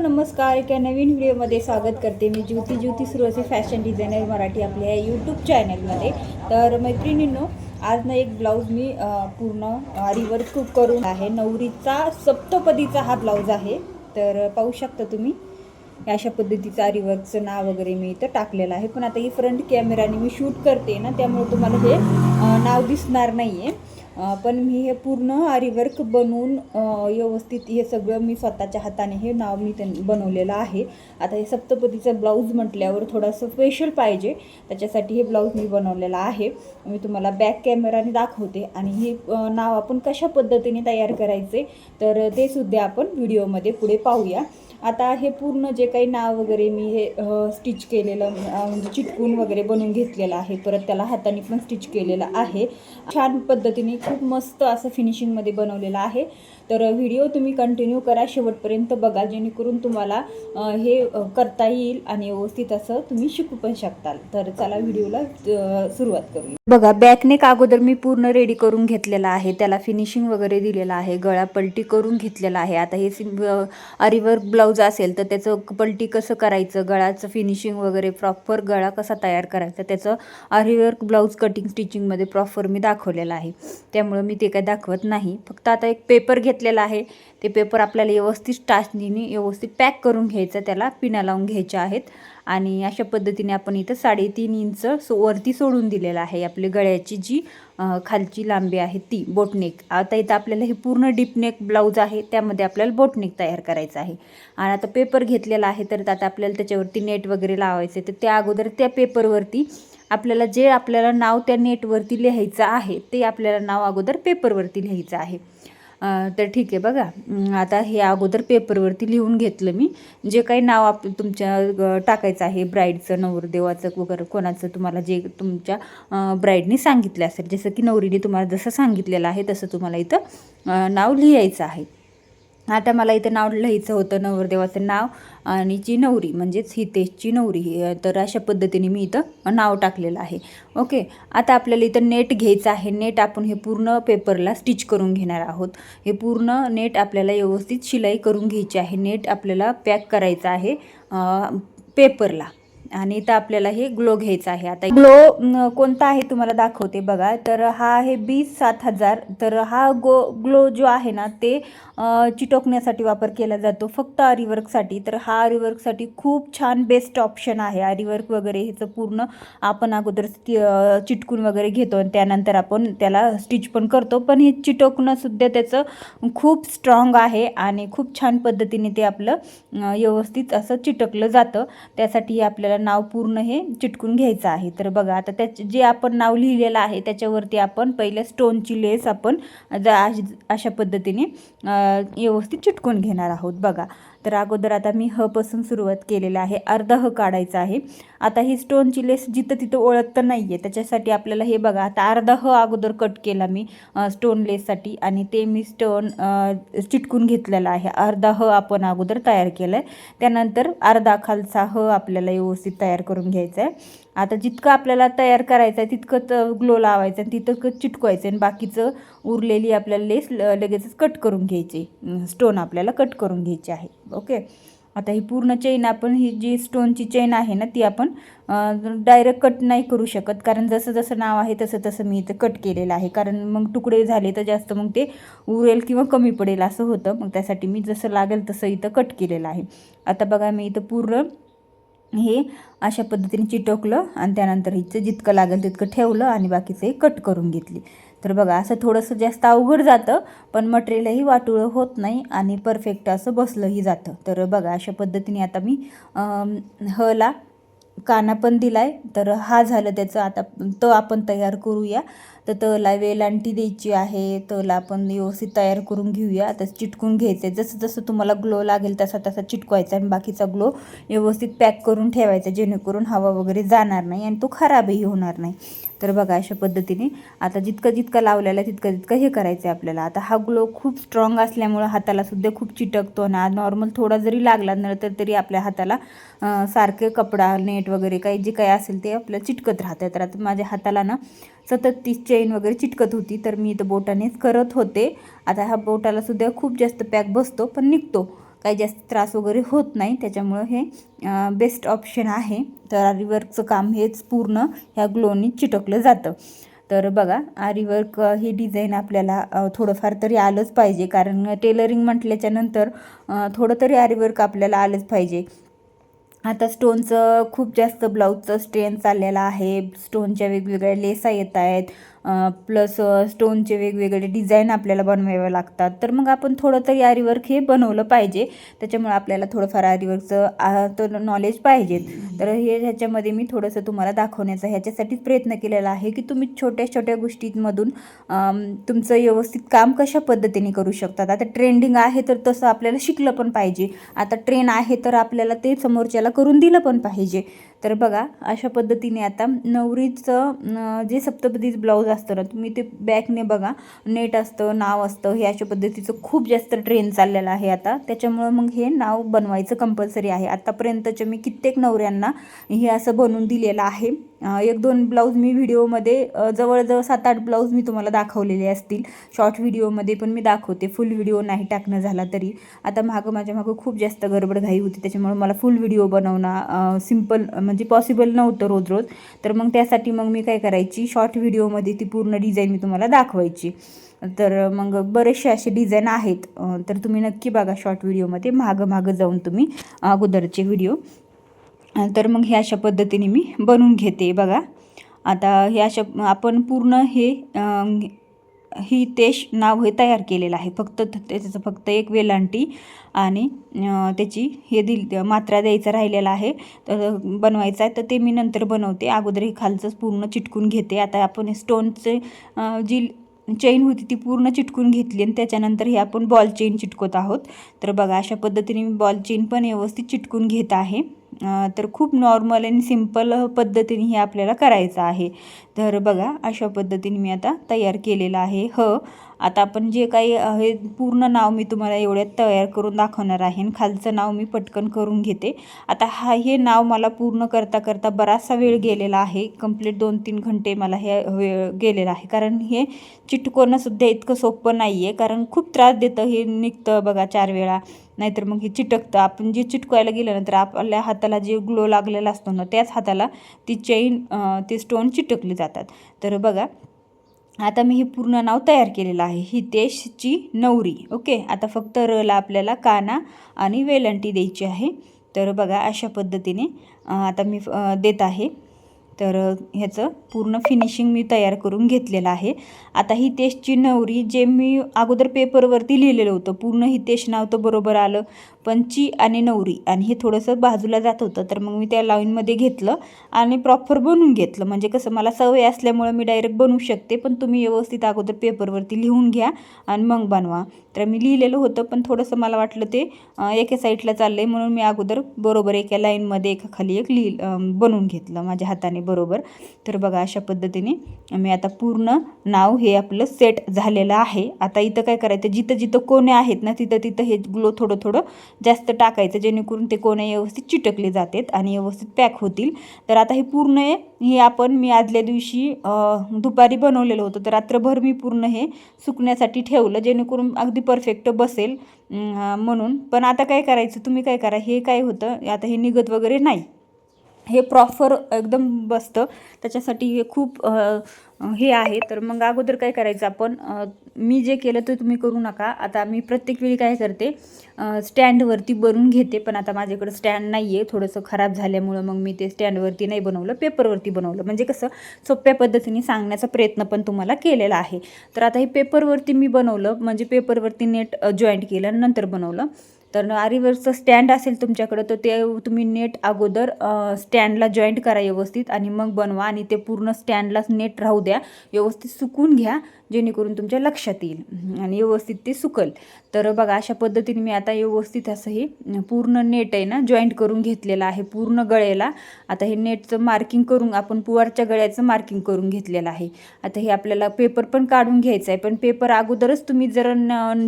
नमस्कार. एका नवीन व्हिडिओमध्ये स्वागत करते. मी ज्योती सुरवसे फॅशन डिझायनर मराठी आपल्या यूट्यूब चॅनलमध्ये. तर मैत्रिणींनो, आज ना एक ब्लाऊज मी पूर्ण आरीवर्क करून आहे. नवरीचा सप्तपदीचा हा ब्लाऊज आहे. तर पाहू शकता तुम्ही अशा पद्धतीचं आरीवर्कचं नाव वगैरे मी इथं टाकलेलं आहे. पण आता ही फ्रंट कॅमेराने मी शूट करते ना, त्यामुळे तुम्हाला हे नाव दिसणार नाही आहे. पण मी हे पूर्ण आरीवर्क बनवून व्यवस्थित हे सगळं मी स्वतःच्या हाताने हे नाव मी बनवलेलं आहे. आता हे सप्तपदीचं ब्लाऊज म्हटल्यावर थोडंसं स्पेशल पाहिजे, त्याच्यासाठी हे ब्लाऊज मी बनवलेलं आहे. मी तुम्हाला बॅक कॅमेराने दाखवते आणि हे नाव आपण कशा पद्धतीने तयार करायचे तर ते सुद्धा आपण व्हिडिओमध्ये पुढे पाहूया. आता हे पूर्ण जे काही नाव वगैरे मी हे स्टिच केलेलं म्हणजे चिटकून वगैरे बनवून घेतलेलं आहे. परत त्याला हाताने पण स्टिच केलेलं आहे. छान पद्धतीने खूप मस्त असं फिनिशिंगमध्ये बनवलेलं आहे. तर व्हिडिओ तुम्ही कंटिन्यू करा, शेवटपर्यंत बघा, जेणेकरून तुम्हाला हे करता येईल आणि व्यवस्थित असं तुम्ही शिकू पण शकताल. तर चला व्हिडिओला सुरुवात करूया. बघा, बॅकनेक अगोदर मी पूर्ण रेडी करून घेतलेला आहे. त्याला फिनिशिंग वगैरे दिलेलं आहे. गळा पलटी करून घेतलेला आहे. आता हे आरीवर्क ब्लाऊज असेल तर त्याचं पलटी कसं करायचं, गळाचं फिनिशिंग वगैरे प्रॉपर गळा कसा तयार करायचा, त्याचं आरीवर्क ब्लाऊज कटिंग स्टिचिंगमध्ये प्रॉपर मी दाखवलेलं आहे. त्यामुळं मी ते काय दाखवत नाही. फक्त आता एक पेपर घेतलेला आहे. ते पेपर आपल्याला व्यवस्थित टाचणीने व्यवस्थित पॅक करून घ्यायचं, त्याला पिना लावून घ्यायच्या आहेत. आणि अशा पद्धतीने आपण इथं 3.5 इंच वरती सोडून दिलेलं आहे. आपली गळ्याची जी खालची लांबी आहे ती बोटनेक. आता इथं आपल्याला हे पूर्ण डीपनेक ब्लाऊज आहे, त्यामध्ये आपल्याला बोटनेक तयार करायचं आहे. आणि आता पेपर घेतलेला आहे, तर आता आपल्याला त्याच्यावरती नेट वगैरे लावायचे. तर त्या अगोदर त्या पेपरवरती आपल्याला जे आपल्याला नाव त्या नेटवरती लिहायचं आहे ते आपल्याला नाव अगोदर पेपरवरती लिहायचं आहे. तर ठीक आहे. बघा, आता हे अगोदर पेपरवरती लिहून घेतलं मी. जे काही नाव तुमच्या टाकायचं आहे, ब्राईडचं, नवरदेवाचं वगैरे, कोणाचं तुम्हाला जे तुमच्या ब्राईडने सांगितलं असेल, जसं की नवरीने तुम्हाला जसं सांगितलेलं आहे तसं तुम्हाला इथं नाव लिहायचं आहे. आता मला इथं नाव लिहायचं होतं नवरदेवाचं नाव आणि जी नवरी म्हणजेच हितेशची नवरी. तर अशा पद्धतीने मी इथं नाव टाकलेलं आहे. ओके. आता आपल्याला इथं नेट घ्यायचं आहे. नेट आपण हे पूर्ण पेपरला स्टिच करून घेणार आहोत. हे पूर्ण नेट आपल्याला व्यवस्थित शिलाई करून घ्यायची आहे. नेट आपल्याला पॅक करायचं आहे पेपरला. आणि इथं आपल्याला हे ग्लो घ्यायचा आहे. आता ग्लो कोणता आहे तुम्हाला दाखवते बघा. तर हा आहे B7000. तर हा ग्लो जो आहे ना, ते चिटकण्यासाठी वापर केला जातो फक्त आरीवर्कसाठी. तर हा आरीवर्कसाठी खूप छान बेस्ट ऑप्शन आहे. आरीवर्क वगैरे ह्याचं पूर्ण आपण अगोदर चिटकून वगैरे घेतो आणि त्यानंतर आपण त्याला स्टिच पण करतो. पण हे चिटकणंसुद्धा त्याचं खूप स्ट्रॉंग आहे आणि खूप छान पद्धतीने ते आपलं व्यवस्थित असं चिटकलं जातं. त्यासाठी आपल्याला नाव पूर्ण हे चिटकून घ्यायचं आहे. तर बघा, आता जे आपण नाव लिहिलेलं आहे त्याच्यावरती आपण पहिले स्टोनची लेस आपण अशा पद्धतीने व्यवस्थित चिटकून घेणार आहोत. बघा, तर अगोदर आता मी पासून सुरुवात केलेलं आहे. अर्धा काढायचा आहे. आता ही स्टोनची लेस जिथं तिथं ओळखतं नाही आहे, त्याच्यासाठी आपल्याला हे बघा, आता अर्धा अगोदर कट केला मी स्टोन लेससाठी आणि ते मी स्टोन चिटकून घेतलेला आहे. अर्धा आपण अगोदर तयार केलं आहे. त्यानंतर अर्धा खालचा आपल्याला व्यवस्थित तयार करून घ्यायचा आहे. आता जितकं आपल्याला तयार करायचं आहे तितकं ग्लो लावायचं आणि तितकं चिटकवायचं आणि बाकीचं उरलेली आपल्याला लेस लगेचच कट करून घ्यायची. स्टोन आपल्याला कट करून घ्यायची आहे. ओके. आता ही पूर्ण चेन आपण, ही जी स्टोनची चेन आहे ना, ती आपण डायरेक्ट कट नाही करू शकत, कारण जसं जसं नाव आहे तसं तसं मी इथं कट केलेलं आहे. कारण मग तुकडे झाले तर जास्त मग ते उरेल किंवा कमी पडेल असं होतं. मग त्यासाठी मी जसं लागेल तसं इथं कट केलेलं आहे. आता बघा, मी इथं पूर्ण हे अशा पद्धतीने चिटकलं आणि त्यानंतर हिचं जितकं लागेल तितकं ठेवलं आणि बाकीचं हे कट करून घेतली. तर बघा, असं थोडंसं जास्त अवघड जातं, पण मटेरियलही वाटुळं होत नाही आणि परफेक्ट असं बसलंही जातं. तर बघा, अशा पद्धतीने आता मी ला काना पण दिलाय. तर हा झालं त्याचं. आता आपण तयार करूया. तर तला वेलांटी द्यायची आहे. तला आपण व्यवस्थित तयार करून घेऊया. आता चिटकून घ्यायचं आहे. जसं जसं तुम्हाला ग्लो लागेल तसा तसा चिटकवायचा आणि बाकीचा ग्लो व्यवस्थित पॅक करून ठेवायचा, जेणेकरून हवा वगैरे जाणार नाही आणि तो खराबही होणार नाही. तर बघा, अशा पद्धतीने आता जितकं लावलेलं आहे तितकं हे करायचं आहे आपल्याला. आता हा ग्लो खूप स्ट्रॉंग असल्यामुळं हाताला सुद्धा खूप चिटकतो ना. नॉर्मल थोडा जरी लागला ना तरी आपल्या हाताला सारखे कपडा, नेट वगैरे काही जे काही असेल ते आपल्याला चिटकत राहतं. तर आता माझ्या हाताला ना सतत ती चेन वगैरे चिटकत होती, तर मी इथं बोटानेच करत होते. आता हा बोटाला सुद्धा खूप जास्त पॅक बसतो पण निघतो. काही जास्त त्रास वगैरे होत नाही, त्याच्यामुळं हे बेस्ट ऑप्शन आहे. तर आरी वर्कचं काम हेच पूर्ण ह्या ग्लोनी चिटकलं जातं. तर बघा, आरी वर्क ही डिझाईन आपल्याला थोडंफार तरी आलंच पाहिजे, कारण टेलरिंग म्हटल्याच्यानंतर थोडं तरी आरी वर्क आपल्याला आलंच पाहिजे. आता स्टोनचं खूप जास्त ब्लाऊजचं स्ट्रेन चाललेलं आहे. स्टोनच्या वेगवेगळ्या लेसा येत आहेत, प्लस स्टोनचे वेगवेगळे डिझाईन आपल्याला बनवावे लागतात. तर मग आपण थोडं तरी आरीवर्क हे बनवलं पाहिजे. त्याच्यामुळे आपल्याला थोडंफार आरीवर्कचं नॉलेज पाहिजे. तर ह्याच्यामध्ये मी थोडंसं तुम्हाला दाखवण्याचा ह्याच्यासाठीच प्रयत्न केलेला आहे की तुम्ही छोट्या छोट्या गोष्टींमधून तुमचं व्यवस्थित काम कशा पद्धतीने करू शकतात. आता ट्रेंडिंग आहे तर तसं आपल्याला शिकलं पण पाहिजे. आता ट्रेन आहे तर आपल्याला ते समोरच्याला करून दिलं पण पाहिजे. तर बघा, अशा पद्धतीने आता नवरीचं जे सप्तपदीचं ब्लाऊज असतं ना, तुम्ही ते बॅकने बघा, नेट असतं, नाव असतं, हे अशा पद्धतीचं खूप जास्त ट्रेंड चाललेलं आहे आता. त्याच्यामुळं मग हे नाव बनवायचं कंपल्सरी आहे. आत्तापर्यंतच्या मी कित्येक नवऱ्यांना हे असं बनवून दिलेलं आहे. 1-2 ब्लाऊज मी व्हिडिओमध्ये जवळजवळ 7-8 ब्लाऊज मी तुम्हाला दाखवलेले असतील. शॉर्ट व्हिडिओमध्ये पण मी दाखवते, फुल व्हिडिओ नाही टाकणं झाला तरी. आता माझ्या मागं खूप जास्त गडबडघाई होती, त्याच्यामुळे मला फुल व्हिडिओ बनवणं सिम्पल म्हणजे पॉसिबल नव्हतं रोज. तर मग त्यासाठी मग मी काय करायची, शॉर्ट व्हिडिओमध्ये ती पूर्ण डिझाईन मी तुम्हाला दाखवायची. तर मग बरेचसे असे डिझाईन आहेत. तर तुम्ही नक्की बघा शॉर्ट व्हिडिओमध्ये, मागं जाऊन तुम्ही अगोदरचे व्हिडिओ. तर मग हे अशा पद्धतीने मी बनवून घेते. बघा, आता हे अशा आपण पूर्ण ही तेश नाव हे तयार केलेलं आहे. त्याचं फक्त एक वेलांटी आणि त्याची मात्रा द्यायचा राहिलेला आहे, तर बनवायचा आहे. तर ते मी नंतर बनवते. अगोदर हे खालचंच पूर्ण चिटकून घेते. आता आपण स्टोनचे जी चेन होती ती पूर्ण चिटकून घेतली आणि त्याच्यानंतर हे आपण बॉल चेन चिटकवत आहोत. तर बघा, अशा पद्धतीने मी बॉल चेन पण व्यवस्थित चिटकून घेत आहे. तर खूप नॉर्मल आणि सिम्पल पद्धतीने हे आपल्याला करायचं आहे. तर बघा, अशा पद्धतीने मी आता तयार केलेलं आहे. आता आपण जे काही हे पूर्ण नाव मी तुम्हाला एवढ्यात तयार करून दाखवणार आहे आणि खालचं नाव मी पटकन करून घेते. आता हे नाव मला पूर्ण करता बराचसा वेळ गेलेला आहे. कंप्लीट 2-3 घंटे मला हे वेळ गेलेला आहे, कारण हे चिटकवणंसुद्धा इतकं सोपं नाही आहे. कारण खूप त्रास देतं, हे निघतं बघा 4 वेळा, नाहीतर मग हे चिटकतं. आपण जे चिटकवायला गेलं ना तर आपल्या हाताला जे ग्लो लागलेला असतो ना, त्याच हाताला ती चेन ते स्टोन चिटकले जातात. तर बघा, आता मी हे पूर्ण नाव तयार केलेलं आहे, हितेशची नवरी. ओके, आता फक्त रला आपल्याला काना आणि वेलंटी द्यायची आहे. तर बघा, अशा पद्धतीने आता मी देत आहे. तर ह्याचं पूर्ण फिनिशिंग मी तयार करून घेतलेलं आहे. आता हितेशची नवरी जे मी अगोदर पेपरवरती लिहिलेलं होतं, पूर्ण हितेश नाव तर बरोबर आलं, पण ची आणि नवरी आणि हे थोडंसं बाजूला जात होतं. तर मग मी त्या लाईनमध्ये घेतलं आणि प्रॉपर बनवून घेतलं. म्हणजे कसं, मला सवय असल्यामुळं मी डायरेक्ट बनवू शकते, पण तुम्ही व्यवस्थित अगोदर पेपरवरती लिहून घ्या आणि मग बनवा. तर मी लिहिलेलं होतं, पण थोडंसं मला वाटलं ते एका साईडला चाललं आहे, म्हणून मी अगोदर बरोबर एका लाईनमध्ये एकाखाली एक बनवून घेतलं माझ्या हाताने बरोबर. तर बघा, अशा पद्धतीने मी आता पूर्ण नाव हे आपलं सेट झालेलं आहे. आता इथं काय करायचं, जिथं जिथं कोणे आहेत ना तिथं हे ग्लो थोडं जास्त टाकायचं, जेणेकरून ते कोणे व्यवस्थित चिटकले जातात आणि व्यवस्थित पॅक होतील. तर आता हे पूर्ण हे मी आदल्या दिवशी दुपारी बनवलेलं होतं, तर रात्रभर मी पूर्ण हे सुकण्यासाठी ठेवलं, जेणेकरून अगदी परफेक्ट बसेल म्हणून. पण आता काय करायचं, तुम्ही काय करा, हे काय होतं आता, हे निघत वगैरे नाही, हे प्रॉपर एकदम बसतं. त्याच्यासाठी हे खूप हे आहे. तर मग अगोदर काय करायचं आपण, मी जे केलं ते तुम्ही करू नका. आता मी प्रत्येक वेळी काय करते, स्टँडवरती बनवून घेते, पण आता माझ्याकडं स्टँड नाही आहे, थोडंसं खराब झाल्यामुळं मग मी ते स्टँडवरती नाही बनवलं, पेपरवरती बनवलं. म्हणजे कसं, सोप्या पद्धतीने सांगण्याचा प्रयत्न पण तुम्हाला केलेला आहे. तर आता हे पेपरवरती मी बनवलं, म्हणजे पेपरवरती नेट जॉईंट केलं आणि नंतर बनवलं. तर आरीवर्कचं स्टँड असेल तुमच्याकडं तर ते तुम्ही नेट अगोदर स्टँडला जॉईंट करा व्यवस्थित आणि मग बनवा, आणि ते पूर्ण स्टँडलाच नेट राहू द्या, व्यवस्थित सुकून घ्या, जेणेकरून तुमच्या लक्षात येईल आणि व्यवस्थित ते सुकल. तर बघा, अशा पद्धतीने मी आता व्यवस्थित असं हे पूर्ण नेट आहे ना जॉईंट करून घेतलेलं आहे पूर्ण गळ्याला. आता हे नेटचं मार्किंग करून आपण पुवारच्या गळ्याचं मार्किंग करून घेतलेलं आहे. आता हे आपल्याला पेपर पण काढून घ्यायचं आहे, पण पेपर अगोदरच तुम्ही जर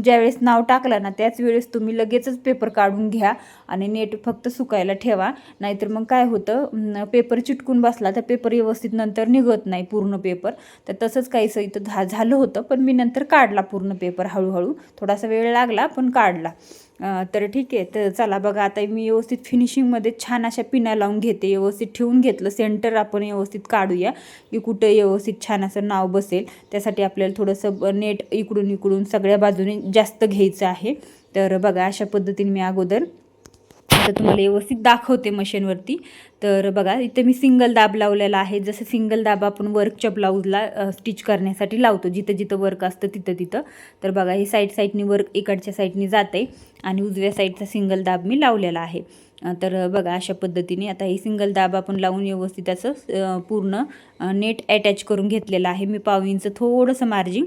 ज्यावेळेस नाव टाकलं ना त्याच वेळेस तुम्ही लगेचच पेपर काढून घ्या आणि नेट फक्त सुकायला ठेवा. नाहीतर मग काय होतं, पेपर चिटकून बसला तर पेपर व्यवस्थित नंतर निघत नाही पूर्ण पेपर. तर तसंच काहीसं इथं झालं होतं, पण मी नंतर काढला पूर्ण पेपर हळूहळू, थोडासा वेळ लागला पण काढला. तर ठीक आहे. तर चला बघा, आता मी व्यवस्थित फिनिशिंगमध्ये छान अशा पिना लावून घेते. व्यवस्थित ठेवून घेतलं. सेंटर आपण व्यवस्थित काढूया की कुठं व्यवस्थित छान असं नाव बसेल. त्यासाठी आपल्याला थोडंसं नेट इकडून इकडून सगळ्या बाजूने जास्त घ्यायचं आहे. तर बघा, अशा पद्धतीने मी अगोदर आता तुम्हाला व्यवस्थित दाखवते मशीनवरती. तर बघा, इथे मी सिंगल दाब लावलेला आहे. जसं सिंगल दाब आपण वर्कच्या ब्लाऊजला स्टिच करण्यासाठी लावतो, जिथं जिथं वर्क असतं तिथं तिथं. तर बघा, ही साईडनी वर्क इकडच्या साईडनी जाते आणि उजव्या साईडचा सिंगल दाब मी लावलेला आहे. तर बघा, अशा पद्धतीने आता ही सिंगल दाब आपण लावून व्यवस्थित असं पूर्ण नेट अटॅच करून घेतलेलं आहे. मी पाव इंच थोडंसं मार्जिन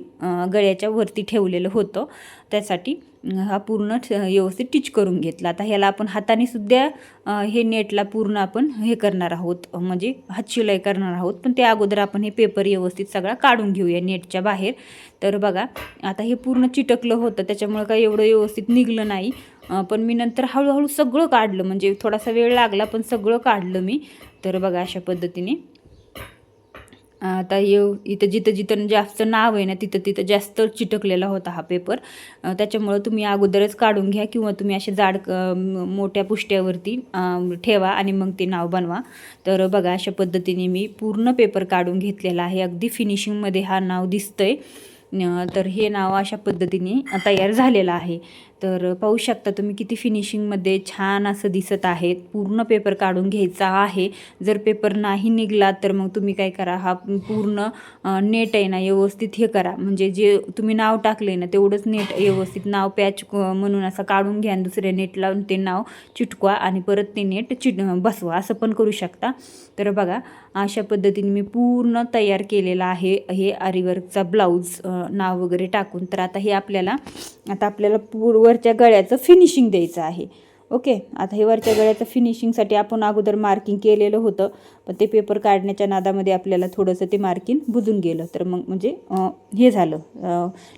गळ्याच्या वरती ठेवलेलं होतं, त्यासाठी हा पूर्ण व्यवस्थित टिच करून घेतला. आता ह्याला आपण हाताने सुद्धा हे नेटला पूर्ण आपण हे करणार आहोत, म्हणजे हातशिलाई करणार आहोत. पण त्या अगोदर आपण हे पेपर व्यवस्थित सगळा काढून घेऊया नेटच्या बाहेर. तर बघा, आता हे पूर्ण चिटकलं होतं, त्याच्यामुळे काही एवढं व्यवस्थित निघलं नाही. पण मी नंतर हळूहळू सगळं काढलं, म्हणजे थोडासा वेळ लागला पण सगळं काढलं मी. तर बघा, अशा पद्धतीने आता इथं जिथं जिथं जास्त नाव आहे ना, तिथं तिथं जास्त चिटकलेला होता हा पेपर. त्याच्यामुळं तुम्ही अगोदरच काढून घ्या किंवा तुम्ही असे जाड मोठ्या पुष्ट्यावरती ठेवा आणि मग ते नाव बनवा. तर बघा, अशा पद्धतीने मी पूर्ण पेपर काढून घेतलेला आहे. अगदी फिनिशिंगमध्ये हा नाव दिसतंय. तर हे नाव अशा पद्धतीने तयार झालेलं आहे. तर पाहू शकता तुम्ही किती फिनिशिंगमध्ये छान असं दिसत आहे. पूर्ण पेपर काढून घ्यायचा आहे. जर पेपर नाही निघला तर मग तुम्ही काय करा, हा पूर्ण नेट आहे ना व्यवस्थित हे करा, म्हणजे जे तुम्ही नाव टाकले ना तेवढंच नेट व्यवस्थित नाव पॅच म्हणून असं काढून घ्या आणि दुसऱ्या नेट लावून ते नाव चिटकवा आणि परत ते नेट बसवा, असं पण करू शकता. तर बघा, अशा पद्धतीने मी पूर्ण तयार केलेला आहे हे आरीवर्कचा ब्लाऊज नाव वगैरे टाकून. तर आता आपल्याला वरच्या गळ्याचं फिनिशिंग द्यायचं आहे. ओके, आता हे वरच्या गळ्याचं फिनिशिंगसाठी आपण अगोदर मार्किंग केलेलं होतं, पण ते पेपर काढण्याच्या नादामध्ये आपल्याला थोडंसं ते मार्किंग बुजून गेलं. तर मग म्हणजे हे झालं,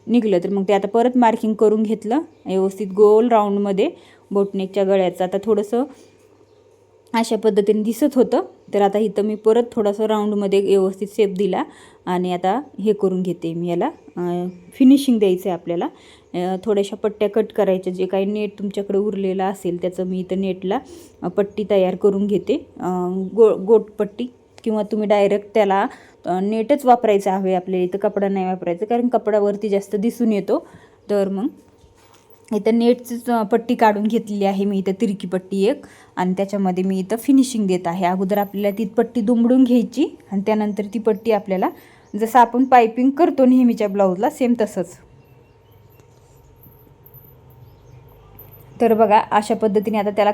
निघलं. तर मग ते आता परत मार्किंग करून घेतलं व्यवस्थित गोल राऊंडमध्ये बोटनेकच्या गळ्याचं. आता थोडंसं अशा पद्धतीने दिसत होतं. तर आता इथं मी परत थोडंसं राऊंडमध्ये व्यवस्थित शेप दिला आणि आता हे करून घेते मी, याला फिनिशिंग द्यायचं आहे आपल्याला. थोड्याशा पट्ट्या कट करायच्या, जे काही नेट तुमच्याकडे उरलेलं असेल त्याचं मी इथं नेटला पट्टी तयार करून घेते, गोटपट्टी, किंवा तुम्ही डायरेक्ट त्याला नेटच वापरायचं हवे आपल्याला. इथं कपडा नाही वापरायचं, कारण कपड्यावरती जास्त दिसून येतो. तर मग इथं नेटचीच पट्टी काढून घेतलेली आहे मी, इथं तिरकी पट्टी एक, आणि त्याच्यामध्ये मी इथं फिनिशिंग देत आहे. अगोदर आपल्याला ती पट्टी दुमडून घ्यायची आणि त्यानंतर ती पट्टी आपल्याला जसं आपण पायपिंग करतो नेहमीच्या ब्लाऊजला सेम तसंच. तर बघा, अशा पद्धतीने आता त्याला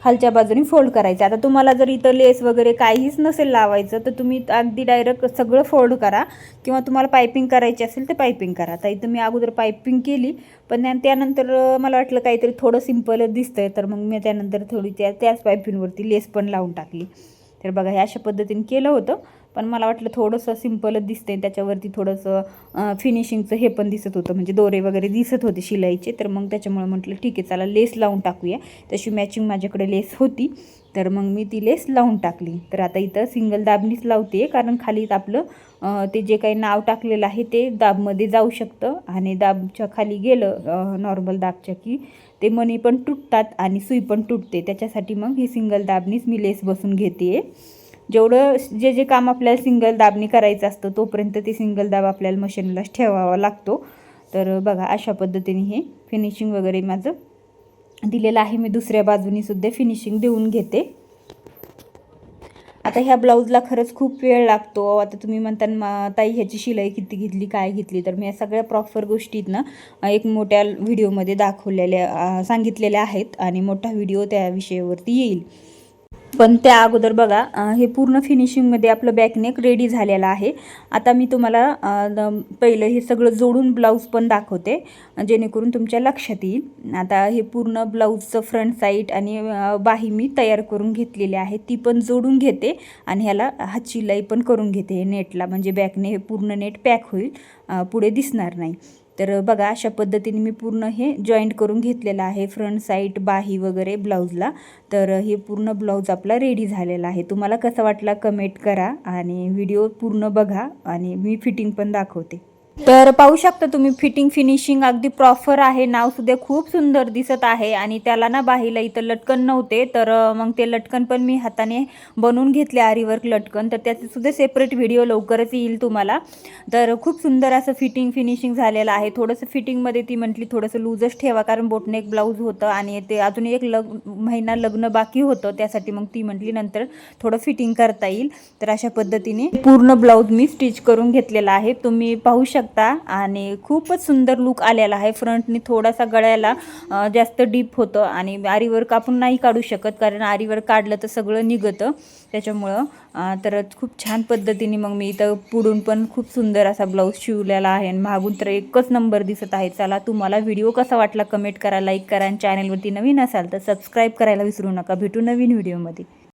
खालच्या बाजूने फोल्ड करायचं. आता तुम्हाला जर इथं लेस वगैरे काहीच नसेल लावायचं तर तुम्ही अगदी डायरेक्ट सगळं फोल्ड करा, किंवा तुम्हाला पायपिंग करायची असेल तर पायपिंग करा. तर इथं मी अगोदर पायपिंग केली, पण त्यानंतर मला वाटलं काहीतरी थोडं सिम्पलच दिसतंय, तर मग मी त्यानंतर थोडी त्याच पायपिंगवरती लेस पण लावून टाकली. तर बघा, हे अशा पद्धतीने केलं होतं, पण मला वाटलं थोडंसं सिम्पलच दिसतंय, त्याच्यावरती थोडंसं फिनिशिंगचं हे पण दिसत होतं, म्हणजे दोरे वगैरे दिसत होते शिलाईचे. तर मग त्याच्यामुळे म्हटलं ठीक आहे, चला लेस लावून टाकूया. तशी मॅचिंग माझ्याकडे लेस होती, तर मग मी ती लेस लावून टाकली. तर आता इथं सिंगल दाबनीच लावते, कारण खाली आपलं ते जे काही नाव टाकलेलं आहे ते दाबमध्ये जाऊ शकतं, आणि दाबच्या खाली गेलं नॉर्मल दाबच्या की ते मणी पण तुटतात आणि सुई पण तुटते. त्याच्यासाठी मग ही सिंगल दाबनीच मी लेस बसून घेते. जेवढं जे काम आपल्याला सिंगल दाबनी करायचं असतं तोपर्यंत ते सिंगल दाब आपल्याला मशीनलाच ठेवावा लागतो. तर बघा, अशा पद्धतीने हे फिनिशिंग वगैरे माझं दिलेलं आहे. मी दुसऱ्या बाजूनी सुद्धा फिनिशिंग देऊन घेते. आता ह्या ब्लाऊजला खरंच खूप वेळ लागतो. आता तुम्ही म्हणता ताई ह्याची शिलाई किती घेतली, काय घेतली, तर मी या सगळ्या प्रॉपर गोष्टीत ना एक मोठ्या व्हिडिओमध्ये सांगितलेल्या आहेत, आणि मोठा व्हिडिओ त्या विषयावरती येईल. पण त्या अगोदर बघा, हे पूर्ण फिनिशिंगमध्ये आपलं बॅकनेक रेडी झालेलं आहे. आता मी तुम्हाला पहिलं हे सगळं जोडून ब्लाऊज पण दाखवते, जेणेकरून तुमच्या लक्षात येईल. आता हे पूर्ण ब्लाऊजचं फ्रंट साईड आणि बाही मी तयार करून घेतलेली आहे, ती पण जोडून घेते आणि ह्याला हातशिलाई पण करून घेते नेटला, म्हणजे बॅकने हे पूर्ण नेट पॅक होईल, पुढे दिसणार नाही. तर बघा, अशा पद्धतीने मी पूर्ण हे जॉईंट करून घेतलेलं आहे, फ्रंट साईड बाही वगैरे ब्लाऊजला. तर हे पूर्ण ब्लाऊज आपला रेडी झालेला आहे. तुम्हाला कसा वाटला कमेंट करा आणि व्हिडिओ पूर्ण बघा, आणि मी फिटिंग पण दाखवते. तर पाहू शकता तुम्ही फिटिंग फिनिशिंग अगदी प्रॉपर आहे. नावसुद्धा खूप सुंदर दिसत आहे आणि त्याला ना बाहीला इथं लटकन नव्हते, तर मग ते लटकन पण मी हाताने बनवून घेतले आरीवर्क लटकन. तर त्याचे सुद्धा सेपरेट व्हिडिओ लवकरच येईल तुम्हाला. तर खूप सुंदर असं फिटिंग फिनिशिंग झालेलं आहे. थोडंसं फिटिंगमध्ये ती म्हटली थोडंसं लूजच ठेवा, कारण बोटनेक ब्लाऊज होतं आणि ते अजून एक महिना लग्न बाकी होतं, त्यासाठी मग ती म्हटली नंतर थोडं फिटिंग करता येईल. तर अशा पद्धतीने पूर्ण ब्लाऊज मी स्टिच करून घेतलेला आहे, तुम्ही पाहू शकता. आणि खूपच सुंदर लुक आलेला आहे. फ्रंटनी थोडासा गळ्याला जास्त डीप होतं आणि आरीवर्क आपण नाही काढू शकत, कारण आरीवर्क काढलं तर सगळं निघतं त्याच्यामुळं. तर खूप छान पद्धतीने मग मी इथं पुढून पण खूप सुंदर असा ब्लाऊज शिवलेला आहे आणि मागून तर एकच नंबर दिसत आहे. चला, तुम्हाला व्हिडिओ कसा वाटला कमेंट करा, लाईक करा आणि चॅनलवरती नवीन असाल तर सबस्क्राईब करायला विसरू नका. भेटू नवीन व्हिडिओमध्ये.